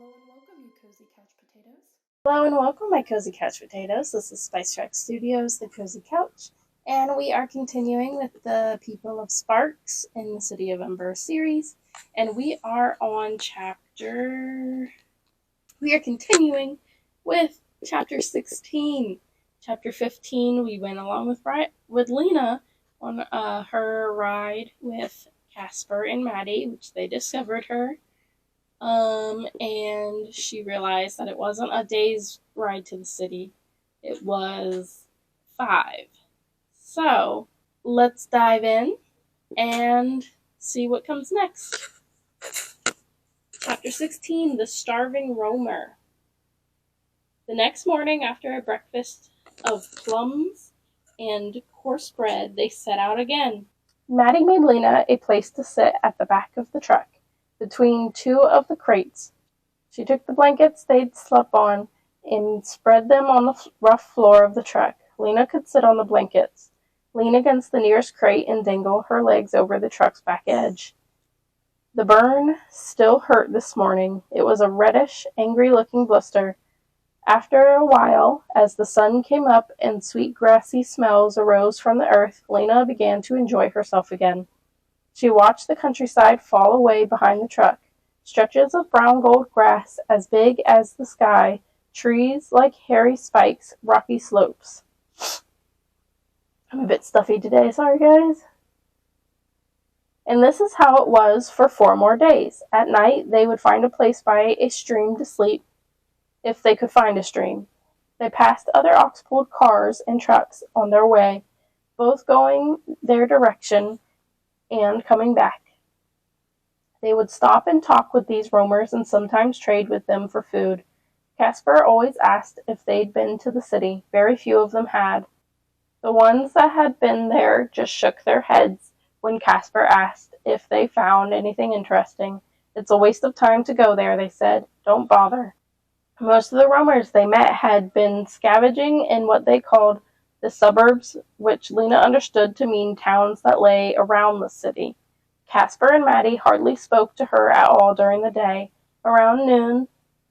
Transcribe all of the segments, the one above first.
Hello and welcome, you cozy couch potatoes. Hello and welcome, my cozy couch potatoes. This is Spice Track Studios, the Cozy Couch, and we are continuing with the People of Sparks in the City of Ember series, and we are continuing with Chapter 16. Chapter 15, we went along with Lina on her ride with Casper and Maddie, which they discovered her. And she realized that it wasn't a day's ride to the city. It was 5. So, let's dive in and see what comes next. Chapter 16, The Starving Roamer. The next morning, after a breakfast of plums and coarse bread, they set out again. Maddie made Lina a place to sit at the back of the truck, between two of the crates. She took the blankets they'd slept on and spread them on the rough floor of the truck. Lina could sit on the blankets, lean against the nearest crate, and dangle her legs over the truck's back edge. The burn still hurt this morning. It was a reddish, angry-looking blister. After a while, as the sun came up and sweet grassy smells arose from the earth, Lina began to enjoy herself again. She watched the countryside fall away behind the truck. Stretches of brown gold grass as big as the sky, trees like hairy spikes, rocky slopes. I'm a bit stuffy today, sorry guys. And this is how it was for 4 more days. At night, they would find a place by a stream to sleep, if they could find a stream. They passed other ox-pulled cars and trucks on their way, both going their direction and coming back. They would stop and talk with these roamers and sometimes trade with them for food. Casper always asked if they'd been to the city. Very few of them had. The ones that had been there just shook their heads when Casper asked if they found anything interesting. It's a waste of time to go there, they said. Don't bother. Most of the roamers they met had been scavenging in what they called the suburbs, which Lina understood to mean towns that lay around the city. Casper and Maddie hardly spoke to her at all during the day. Around noon,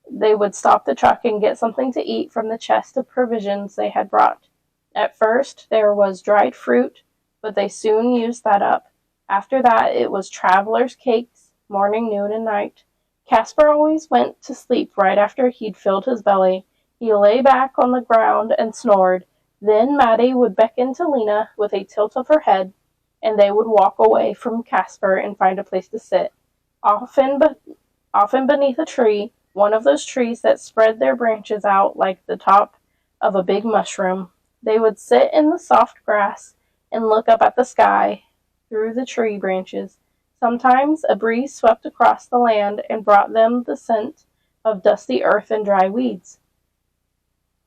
they would stop the truck and get something to eat from the chest of provisions they had brought. At first, there was dried fruit, but they soon used that up. After that, it was travelers' cakes, morning, noon, and night. Casper always went to sleep right after he'd filled his belly. He lay back on the ground and snored. Then Maddie would beckon to Lina with a tilt of her head, and they would walk away from Casper and find a place to sit. Often beneath a tree, one of those trees that spread their branches out like the top of a big mushroom. They would sit in the soft grass and look up at the sky through the tree branches. Sometimes a breeze swept across the land and brought them the scent of dusty earth and dry weeds.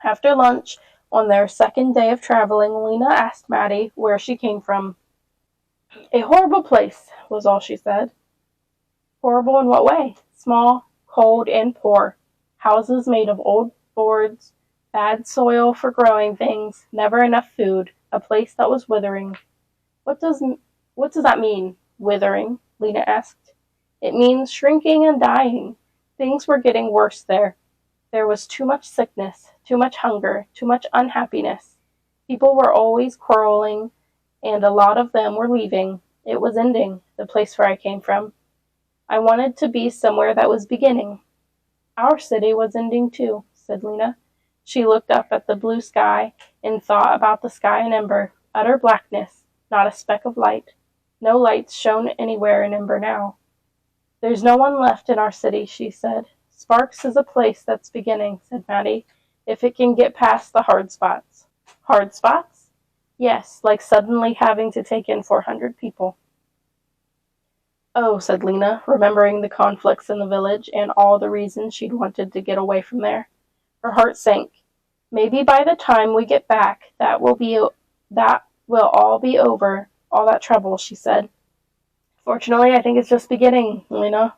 After lunch, on their second day of traveling, Lina asked Maddie where she came from. A horrible place, was all she said. Horrible in what way? Small, cold, and poor. Houses made of old boards, bad soil for growing things, never enough food, a place that was withering. What does that mean, withering? Lina asked. It means shrinking and dying. Things were getting worse there. There was too much sickness, too much hunger, too much unhappiness. People were always quarreling, and a lot of them were leaving. It was ending, the place where I came from. I wanted to be somewhere that was beginning. Our city was ending too, said Lina. She looked up at the blue sky and thought about the sky in Ember. Utter blackness, not a speck of light. No lights shone anywhere in Ember now. There's no one left in our city, she said. Sparks is a place that's beginning, said Maddie, if it can get past the hard spots. Hard spots? Yes, like suddenly having to take in 400 people. Oh, said Lina, remembering the conflicts in the village and all the reasons she'd wanted to get away from there. Her heart sank. Maybe by the time we get back, that will all be over, all that trouble, she said. Fortunately, I think it's just beginning, Lina.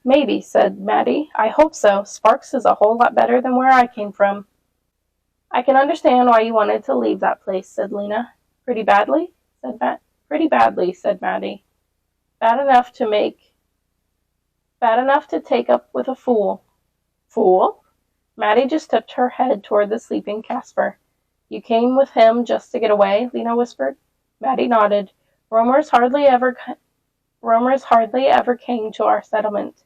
Maybe, said Maddie. I hope so. Sparks is a whole lot better than where I came from. I can understand why you wanted to leave that place, said Lina. Pretty badly? Pretty badly, said Maddie. Bad enough to take up with a fool. Fool? Maddie just tipped her head toward the sleeping Casper. You came with him just to get away? Lina whispered. Maddie nodded. Roamers hardly ever came to our settlement,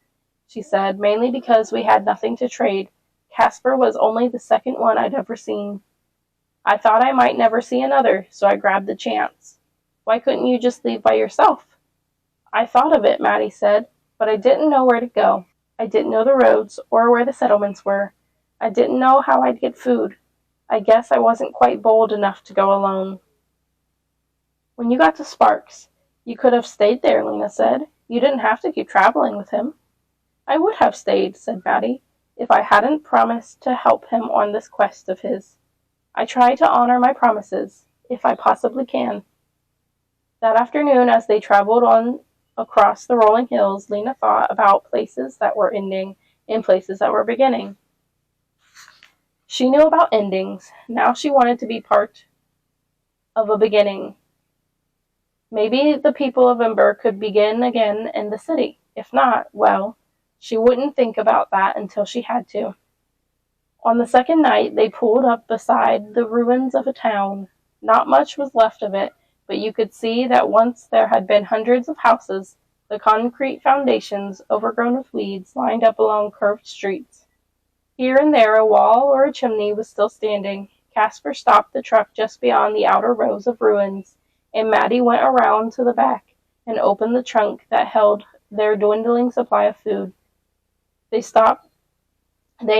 she said, mainly because we had nothing to trade. Casper was only the second one I'd ever seen. I thought I might never see another, so I grabbed the chance. Why couldn't you just leave by yourself? I thought of it, Maddie said, but I didn't know where to go. I didn't know the roads or where the settlements were. I didn't know how I'd get food. I guess I wasn't quite bold enough to go alone. When you got to Sparks, you could have stayed there, Lina said. You didn't have to keep traveling with him. I would have stayed, said Maddie, if I hadn't promised to help him on this quest of his. I try to honor my promises, if I possibly can. That afternoon, as they traveled on across the rolling hills, Lina thought about places that were ending and places that were beginning. She knew about endings. Now she wanted to be part of a beginning. Maybe the people of Ember could begin again in the city. If not, well, she wouldn't think about that until she had to. On the second night, they pulled up beside the ruins of a town. Not much was left of it, but you could see that once there had been hundreds of houses, the concrete foundations, overgrown with weeds, lined up along curved streets. Here and there a wall or a chimney was still standing. Casper stopped the truck just beyond the outer rows of ruins, and Maddie went around to the back and opened the trunk that held their dwindling supply of food. They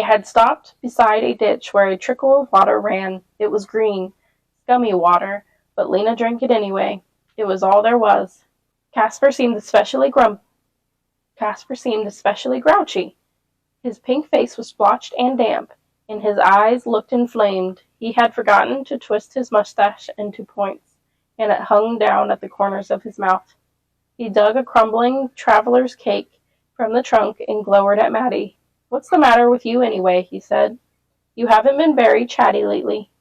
had stopped beside a ditch where a trickle of water ran. It was green, scummy water, but Lina drank it anyway. It was all there was. Casper seemed especially grouchy. His pink face was splotched and damp, and his eyes looked inflamed. He had forgotten to twist his mustache into points, and it hung down at the corners of his mouth. He dug a crumbling traveler's cake from the trunk and glowered at Maddie. What's the matter with you anyway? He said. You haven't been very chatty lately.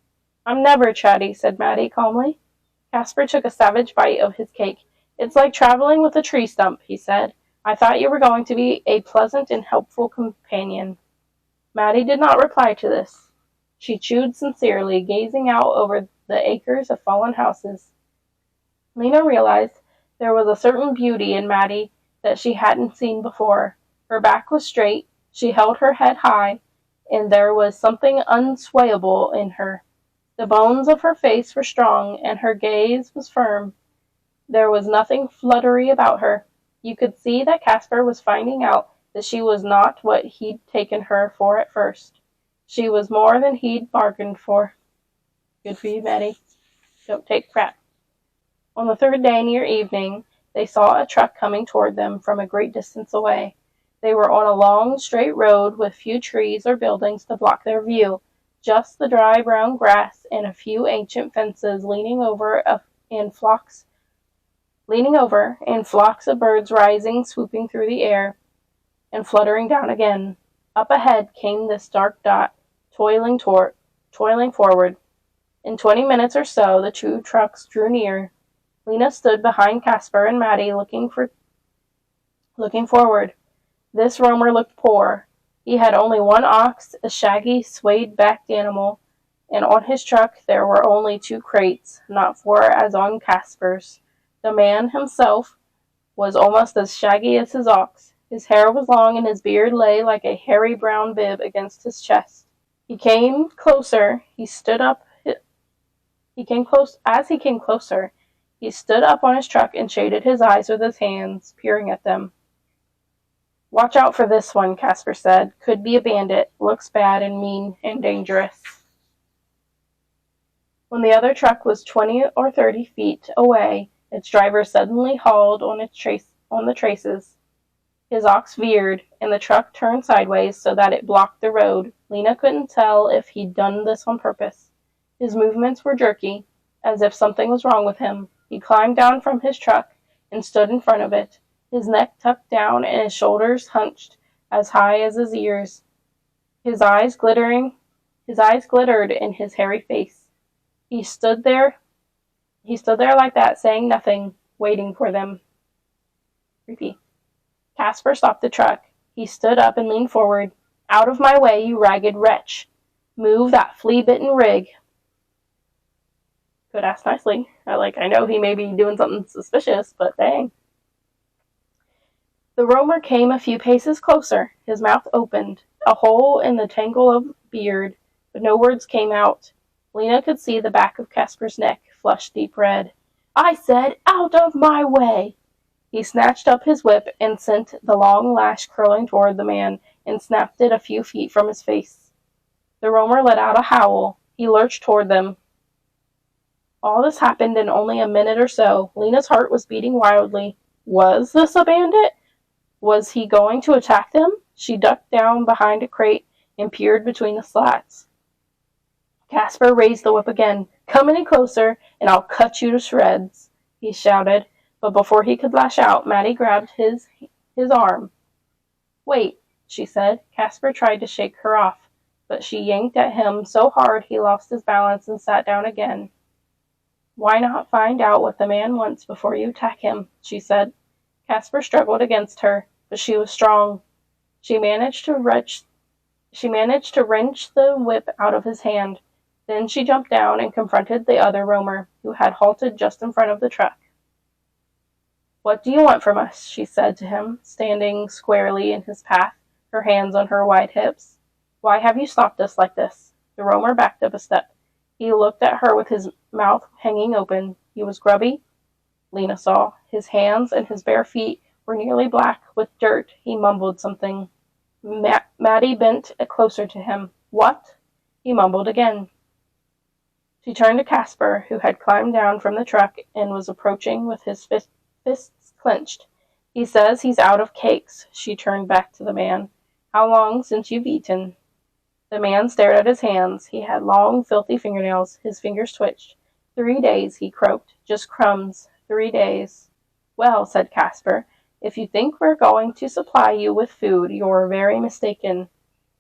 I'm never chatty, said Maddie calmly. Casper took a savage bite of his cake. It's like traveling with a tree stump, he said. I thought you were going to be a pleasant and helpful companion. Maddie did not reply to this. She chewed sincerely, gazing out over the acres of fallen houses. Lina realized there was a certain beauty in Maddie that she hadn't seen before. Her back was straight, she held her head high, and there was something unswayable in her. The bones of her face were strong, and her gaze was firm. There was nothing fluttery about her. You could see that Casper was finding out that she was not what he'd taken her for at first. She was more than he'd bargained for. Good for you, Maddie. Don't take crap. On the third day near evening, they saw a truck coming toward them from a great distance away. They were on a long, straight road with few trees or buildings to block their view, just the dry brown grass and a few ancient fences leaning over and flocks of birds rising, swooping through the air, and fluttering down again. Up ahead came this dark dot, toiling forward. In 20 minutes or so, the two trucks drew near. Lina stood behind Casper and Maddie, looking forward. This roamer looked poor. He had only one ox, a shaggy, swayed-backed animal, and on his truck there were only 2 crates, not 4 as on Casper's. The man himself was almost as shaggy as his ox. His hair was long and his beard lay like a hairy brown bib against his chest. As he came closer, he stood up on his truck and shaded his eyes with his hands, peering at them. Watch out for this one, Casper said. Could be a bandit. Looks bad and mean and dangerous. When the other truck was 20 or 30 feet away, its driver suddenly hauled on the traces. His ox veered, and the truck turned sideways so that it blocked the road. Lina couldn't tell if he'd done this on purpose. His movements were jerky, as if something was wrong with him. He climbed down from his truck and stood in front of it, his neck tucked down and his shoulders hunched as high as his ears. His eyes glittered in his hairy face. He stood there like that, saying nothing, waiting for them. Creepy. Casper stopped the truck. He stood up and leaned forward. Out of my way, you ragged wretch. Move that flea-bitten rig. Could ask nicely. I know he may be doing something suspicious, but dang. The roamer came a few paces closer. His mouth opened, a hole in the tangle of beard, but no words came out. Lina could see the back of Casper's neck, flushed deep red. I said, out of my way! He snatched up his whip and sent the long lash curling toward the man and snapped it a few feet from his face. The roamer let out a howl. He lurched toward them. All this happened in only a minute or so. Lina's heart was beating wildly. Was this a bandit? Was he going to attack them? She ducked down behind a crate and peered between the slats. Casper raised the whip again. Come any closer, and I'll cut you to shreds, he shouted. But before he could lash out, Maddie grabbed his arm. Wait, she said. Casper tried to shake her off, but she yanked at him so hard he lost his balance and sat down again. Why not find out what the man wants before you attack him, she said. Casper struggled against her, but she was strong. She managed to wrench the whip out of his hand. Then she jumped down and confronted the other roamer, who had halted just in front of the truck. What do you want from us? She said to him, standing squarely in his path, her hands on her wide hips. Why have you stopped us like this? The roamer backed up a step. He looked at her with his mouth hanging open. He was grubby, Lina saw. His hands and his bare feet were nearly black with dirt. He mumbled something. Maddie bent closer to him. What? He mumbled again. She turned to Casper, who had climbed down from the truck and was approaching with his fists clenched. He says he's out of cakes. She turned back to the man. How long since you've eaten? The man stared at his hands. He had long, filthy fingernails. His fingers twitched. 3 days, he croaked. Just crumbs. 3 days. Well, said Casper, if you think we're going to supply you with food, you're very mistaken.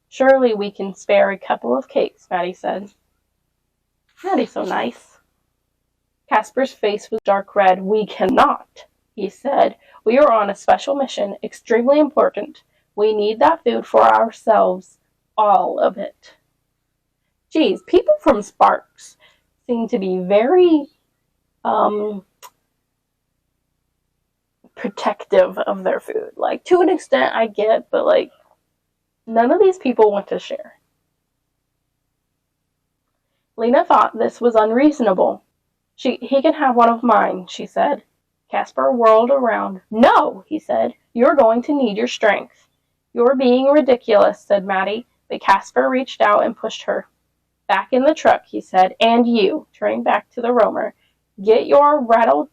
Surely we can spare a couple of cakes, Maddie said. Maddie's so nice. Casper's face was dark red. We cannot, he said. We are on a special mission, extremely important. We need that food for ourselves. All of it. Geez, people from Sparks seem to be very protective of their food. To an extent I get, but none of these people want to share. Lina thought this was unreasonable. He can have one of mine, she said. Casper whirled around. No, he said. You're going to need your strength. You're being ridiculous, said Maddie. But Casper reached out and pushed her. Back in the truck, he said, and you, turning back to the roamer, get your rattle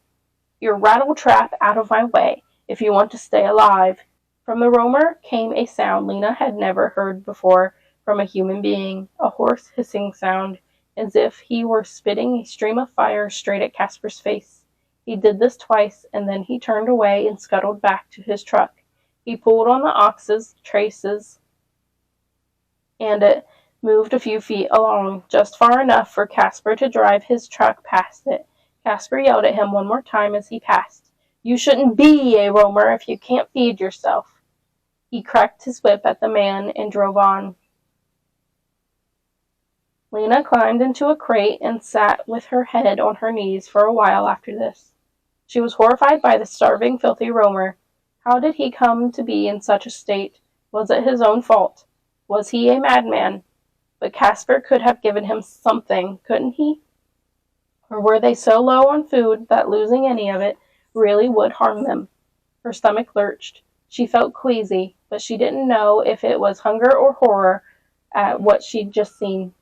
trap out of my way if you want to stay alive. From the roamer came a sound Lina had never heard before from a human being, a hoarse hissing sound, as if he were spitting a stream of fire straight at Casper's face. He did this twice, and then he turned away and scuttled back to his truck. He pulled on the ox's traces, and it moved a few feet along, just far enough for Casper to drive his truck past it. Casper yelled at him one more time as he passed. You shouldn't be a roamer if you can't feed yourself. He cracked his whip at the man and drove on. Lina climbed into a crate and sat with her head on her knees for a while after this. She was horrified by the starving, filthy roamer. How did he come to be in such a state? Was it his own fault? Was he a madman? But Casper could have given him something, couldn't he? Or were they so low on food that losing any of it really would harm them? Her stomach lurched. She felt queasy, but she didn't know if it was hunger or horror at what she'd just seen.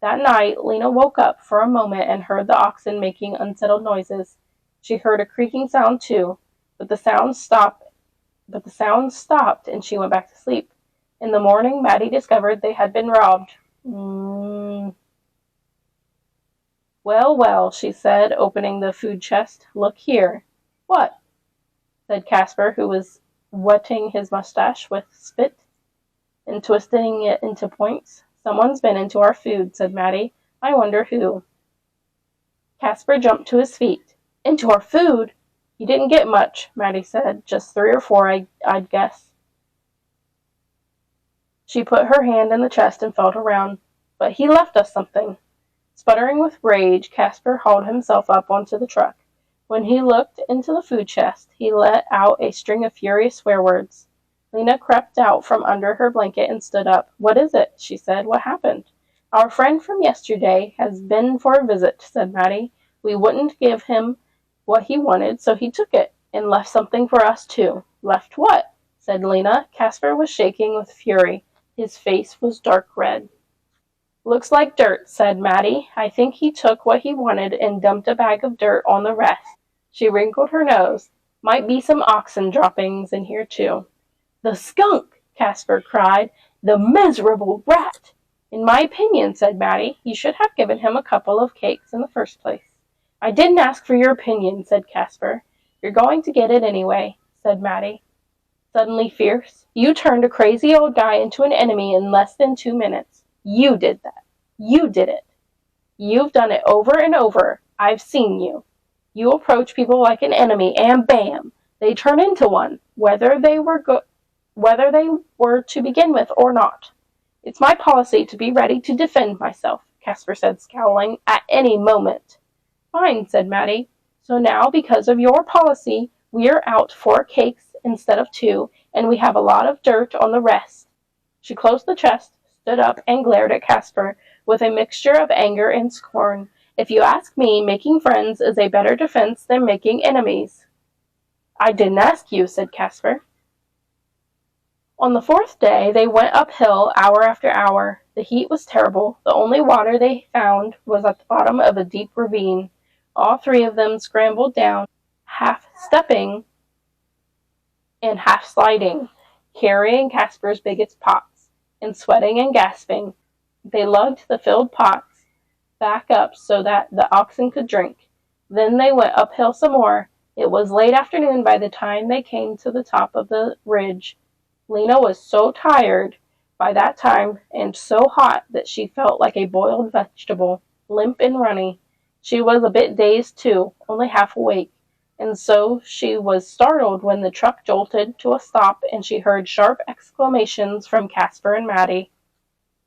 That night, Lina woke up for a moment and heard the oxen making unsettled noises. She heard a creaking sound too, but the sound stopped and she went back to sleep. In the morning, Maddie discovered they had been robbed. Well, well, she said, opening the food chest. Look here. What? Said Casper, who was wetting his mustache with spit and twisting it into points. Someone's been into our food, said Maddie. I wonder who. Casper jumped to his feet. Into our food? You didn't get much, Maddie said. Just 3 or 4, I'd guess. She put her hand in the chest and felt around. But he left us something. Sputtering with rage, Casper hauled himself up onto the truck. When he looked into the food chest, he let out a string of furious swear words. Lina crept out from under her blanket and stood up. "What is it?" she said. "What happened?" "Our friend from yesterday has been for a visit," said Maddie. "We wouldn't give him what he wanted, so he took it, and left something for us, too." "Left what?" said Lina. Casper was shaking with fury. His face was dark red. "Looks like dirt," said Maddie. "I think he took what he wanted and dumped a bag of dirt on the rest." She wrinkled her nose. "Might be some oxen droppings in here, too." "The skunk!" Casper cried. "The miserable rat!" "In my opinion," said Maddie, "you should have given him a couple of cakes in the first place." "I didn't ask for your opinion," said Casper. "You're going to get it anyway," said Maddie, suddenly fierce. "You turned a crazy old guy into an enemy in less than 2 minutes. You did that. You did it. You've done it over and over. I've seen you. You approach people like an enemy, and bam! They turn into one, whether they were to begin with or not. It's my policy to be ready to defend myself," Casper said, scowling, "at any moment." "Fine," said Maddie. "So now, because of your policy, we're out 4 cakes instead of 2, and we have a lot of dirt on the rest." She closed the chest, stood up, and glared at Casper with a mixture of anger and scorn. "If you ask me, making friends is a better defense than making enemies." "I didn't ask you," said Casper. On the 4th day, they went uphill hour after hour. The heat was terrible. The only water they found was at the bottom of a deep ravine. All 3 of them scrambled down, half stepping and half sliding, carrying Casper's biggest pots, and sweating and gasping. They lugged the filled pots back up so that the oxen could drink. Then they went uphill some more. It was late afternoon by the time they came to the top of the ridge. Lina was so tired by that time and so hot that she felt like a boiled vegetable, limp and runny. She was a bit dazed too, only half awake, and so she was startled when the truck jolted to a stop and she heard sharp exclamations from Casper and Maddie.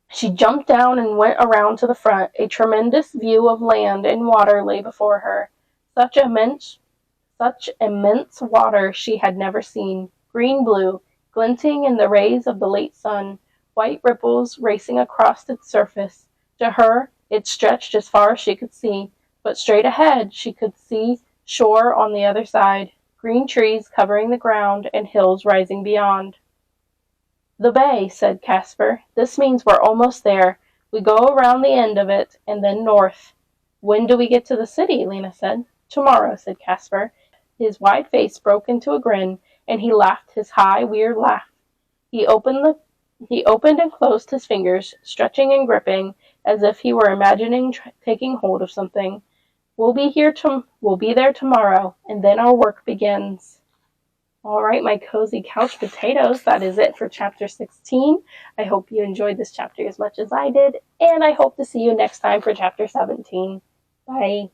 She jumped down and went around to the front. A tremendous view of land and water lay before her. Such immense water she had never seen. Green-blue, glinting in the rays of the late sun, white ripples racing across its surface. To her, it stretched as far as she could see, but straight ahead she could see shore on the other side, green trees covering the ground, and hills rising beyond. "The bay," said Casper. "This means we're almost there. We go around the end of it, and then north." "When do we get to the city?" Lina said. "Tomorrow," said Casper. His wide face broke into a grin, and he laughed his high, weird laugh. He opened and closed his fingers, stretching and gripping, as if he were imagining taking hold of something. We'll be there tomorrow, and then our work begins." All right, my cozy couch potatoes, that is it for chapter 16. I hope you enjoyed this chapter as much as I did, and I hope to see you next time for chapter 17. Bye.